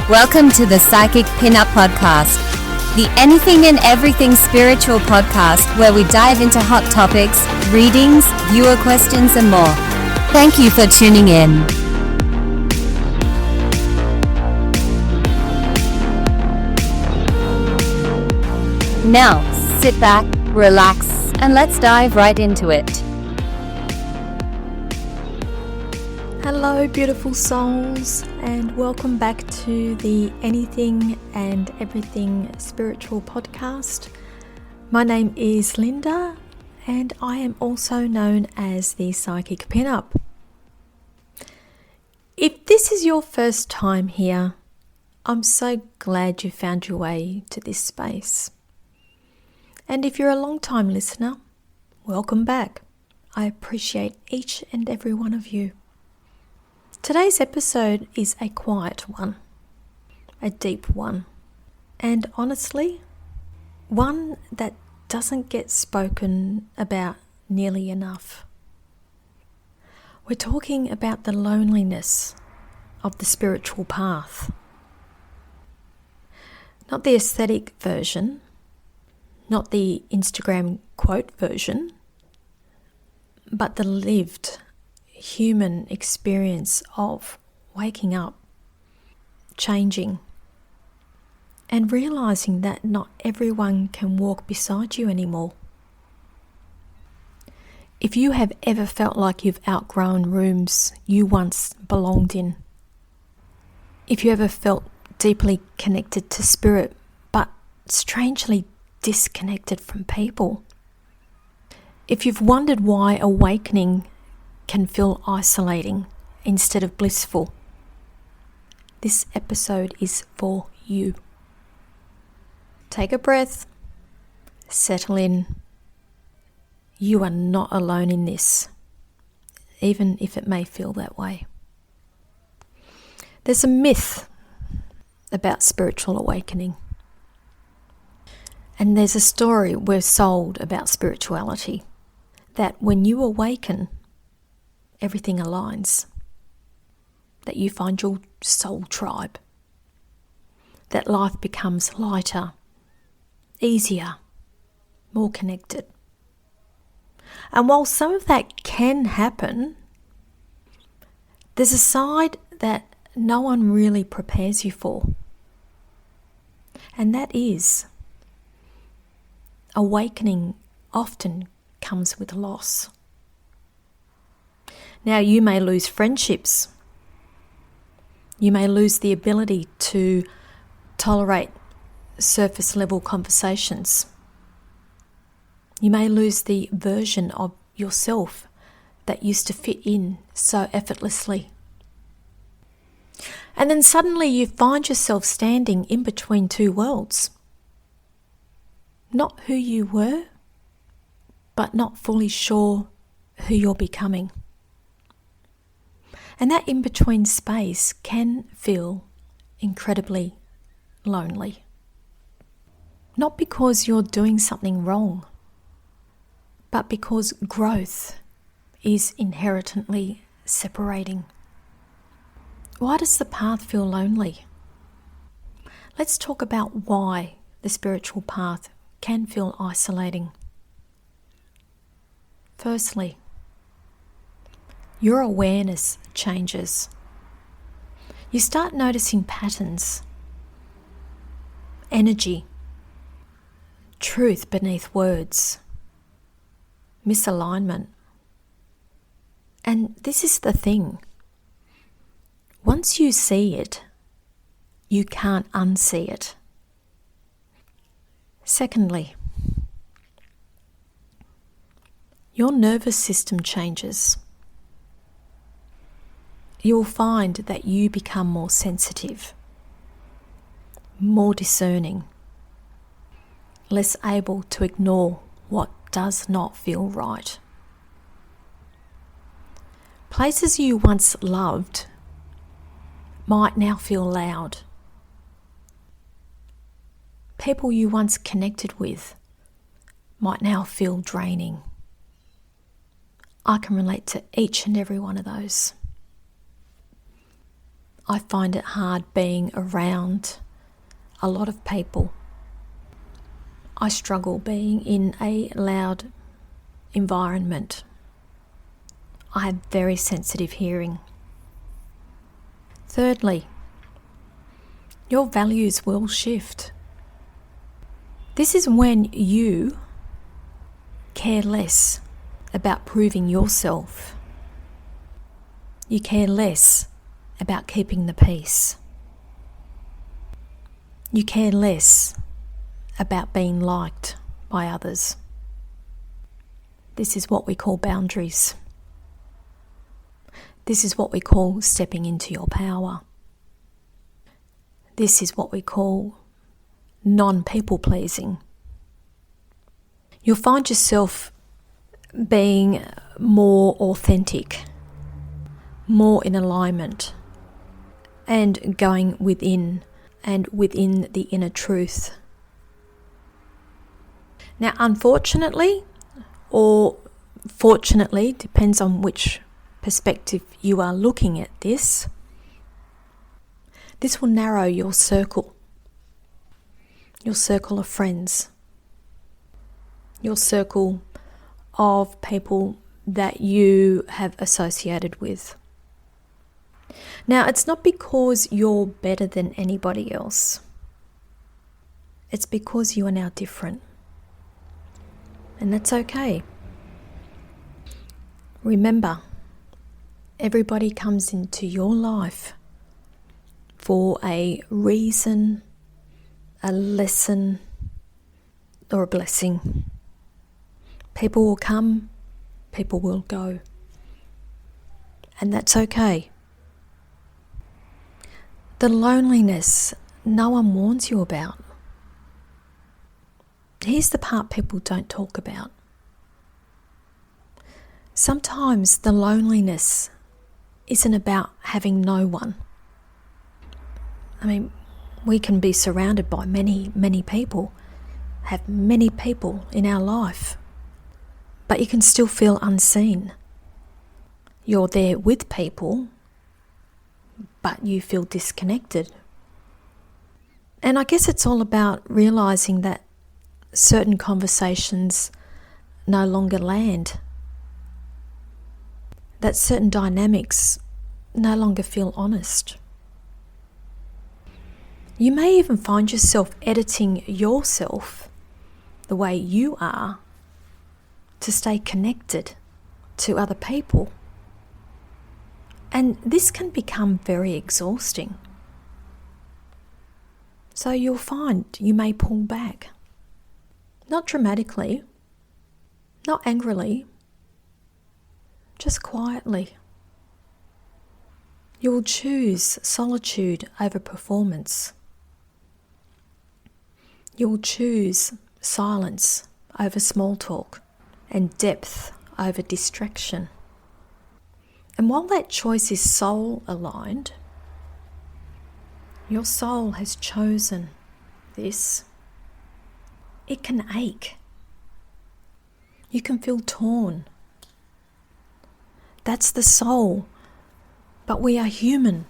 Welcome to the Psychic Pinup Podcast, the anything and everything spiritual podcast where we dive into hot topics, readings, viewer questions, and more. Thank you for tuning in. Now, sit back, relax, and let's dive right into it. Hello, beautiful souls, and welcome back to the Anything and Everything Spiritual Podcast. My name is Linda, and I am also known as the Psychic Pinup. If this is your first time here, I'm so glad you found your way to this space. And if you're a long-time listener, welcome back. I appreciate each and every one of you. Today's episode is a quiet one, a deep one, and honestly, one that doesn't get spoken about nearly enough. We're talking about the loneliness of the spiritual path. Not the aesthetic version, not the Instagram quote version, but the lived human experience of waking up, changing, and realizing that not everyone can walk beside you anymore. If you have ever felt like you've outgrown rooms you once belonged in, if you ever felt deeply connected to spirit but strangely disconnected from people, if you've wondered why awakening can feel isolating instead of blissful, this episode is for you. Take a breath, settle in. You are not alone in this, even if it may feel that way. There's a myth about spiritual awakening, and there's a story we're sold about spirituality, that when you awaken, everything aligns, that you find your soul tribe, that life becomes lighter, easier, more connected. And while some of that can happen, there's a side that no one really prepares you for, and that is awakening often comes with loss. Now, you may lose friendships. You may lose the ability to tolerate surface level conversations. You may lose the version of yourself that used to fit in so effortlessly. And then suddenly you find yourself standing in between two worlds. Not who you were, but not fully sure who you're becoming. And that in-between space can feel incredibly lonely. Not because you're doing something wrong, but because growth is inherently separating. Why does the path feel lonely? Let's talk about why the spiritual path can feel isolating. Firstly, your awareness changes. You start noticing patterns, energy, truth beneath words, misalignment. And this is the thing. Once you see it, you can't unsee it. Secondly, your nervous system changes. You will find that you become more sensitive, more discerning, less able to ignore what does not feel right. Places you once loved might now feel loud. People you once connected with might now feel draining. I can relate to each and every one of those. I find it hard being around a lot of people. I struggle being in a loud environment. I have very sensitive hearing. Thirdly, your values will shift. This is when you care less about proving yourself. You care less about keeping the peace. You care less about being liked by others. This is what we call boundaries. This is what we call stepping into your power. This is what we call non-people pleasing. You'll find yourself being more authentic, more in alignment, and going within the inner truth. Now, unfortunately, or fortunately, depends on which perspective you are looking at this will narrow your circle of friends, your circle of people that you have associated with. Now, it's not because you're better than anybody else. It's because you are now different. And that's okay. Remember, everybody comes into your life for a reason, a lesson, or a blessing. People will come, people will go. And that's okay. The loneliness no one warns you about. Here's the part people don't talk about. Sometimes the loneliness isn't about having no one. I mean, we can be surrounded by many, many people, have many people in our life, but you can still feel unseen. You're there with people, but you feel disconnected. And I guess it's all about realizing that certain conversations no longer land, that certain dynamics no longer feel honest. You may even find yourself editing yourself the way you are to stay connected to other people. And this can become very exhausting. So you'll find you may pull back. Not dramatically, not angrily, just quietly. You will choose solitude over performance. You will choose silence over small talk and depth over distraction. And while that choice is soul aligned, your soul has chosen this. It can ache. You can feel torn. That's the soul. But we are human.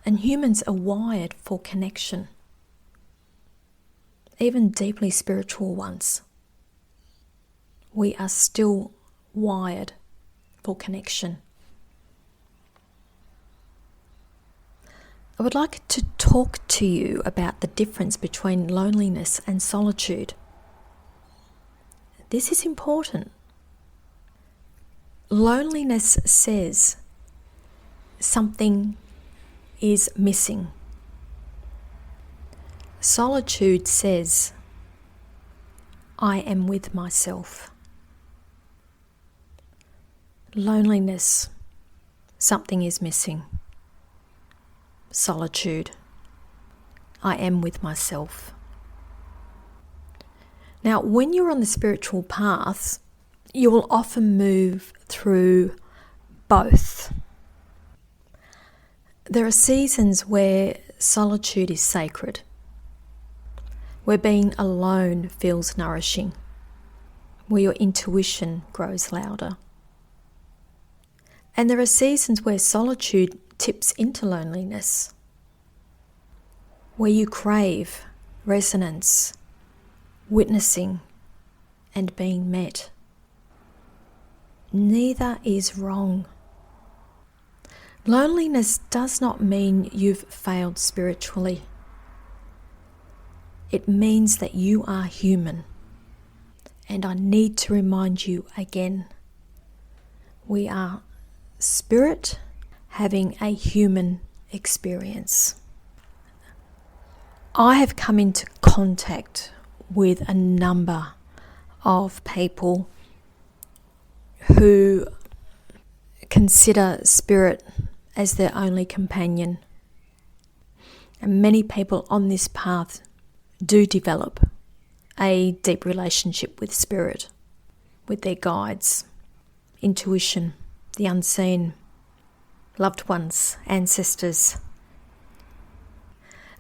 And humans are wired for connection. Even deeply spiritual ones. We are still wired for connection. I would like to talk to you about the difference between loneliness and solitude. This is important. Loneliness says something is missing. Solitude says, I am with myself. Loneliness, something is missing. Solitude, I am with myself. Now, when you're on the spiritual path, you will often move through both. There are seasons where solitude is sacred, where being alone feels nourishing, where your intuition grows louder. And there are seasons where solitude tips into loneliness, where you crave resonance, witnessing, and being met. Neither is wrong. Loneliness does not mean you've failed spiritually. It means that you are human. And I need to remind you again, we are spirit having a human experience. I have come into contact with a number of people who consider spirit as their only companion. And many people on this path do develop a deep relationship with spirit, with their guides, intuition, the unseen, loved ones, ancestors.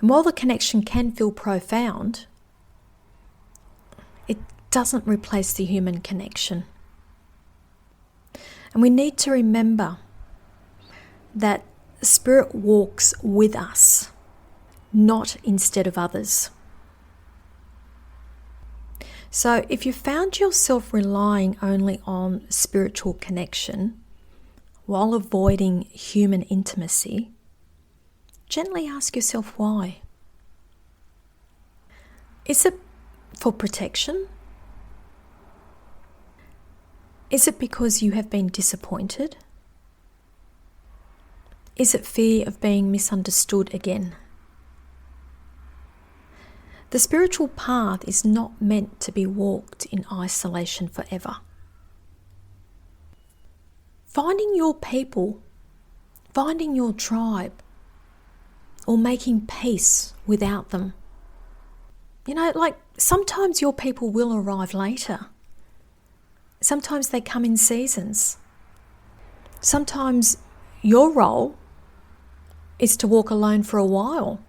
And while the connection can feel profound, it doesn't replace the human connection. And we need to remember that spirit walks with us, not instead of others. So if you found yourself relying only on spiritual connection while avoiding human intimacy, gently ask yourself why. Is it for protection? Is it because you have been disappointed? Is it fear of being misunderstood again? The spiritual path is not meant to be walked in isolation forever. Finding your people, finding your tribe, or making peace without them. Sometimes your people will arrive later. Sometimes they come in seasons. Sometimes your role is to walk alone for a while.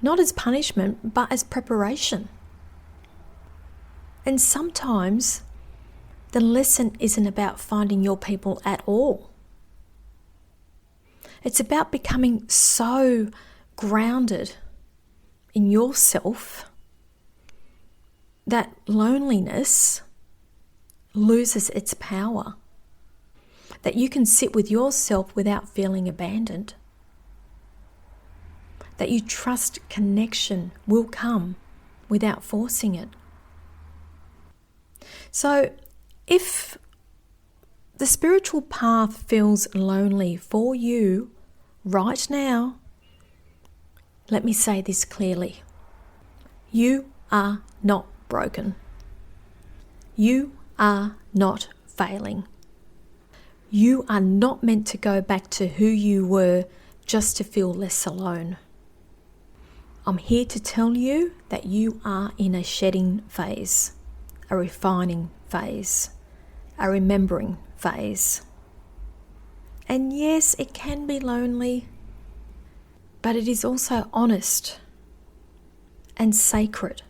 Not as punishment, but as preparation. And sometimes the lesson isn't about finding your people at all. It's about becoming so grounded in yourself that loneliness loses its power. That you can sit with yourself without feeling abandoned. That you trust connection will come without forcing it. So if the spiritual path feels lonely for you right now, let me say this clearly. You are not broken. You are not failing. You are not meant to go back to who you were just to feel less alone. I'm here to tell you that you are in a shedding phase, a refining phase, a remembering phase. And yes, it can be lonely, but it is also honest and sacred.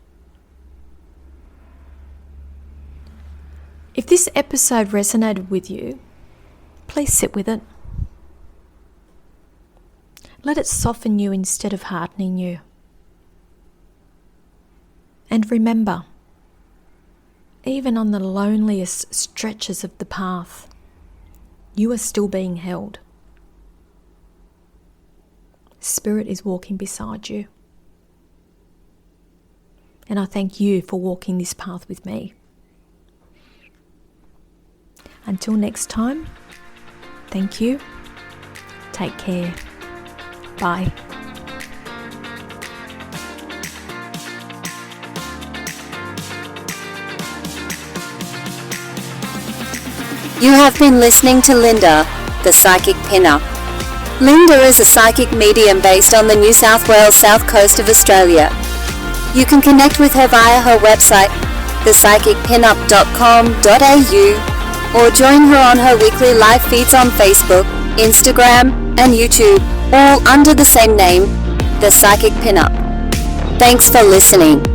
If this episode resonated with you, please sit with it. Let it soften you instead of hardening you. And remember, even on the loneliest stretches of the path, you are still being held. Spirit is walking beside you. And I thank you for walking this path with me. Until next time, thank you. Take care. Bye. You have been listening to Linda, the Psychic Pin-Up. Linda is a psychic medium based on the New South Wales south coast of Australia. You can connect with her via her website, thepsychicpinup.com.au, or join her on her weekly live feeds on Facebook, Instagram, and YouTube, all under the same name, The Psychic Pin-Up. Thanks for listening.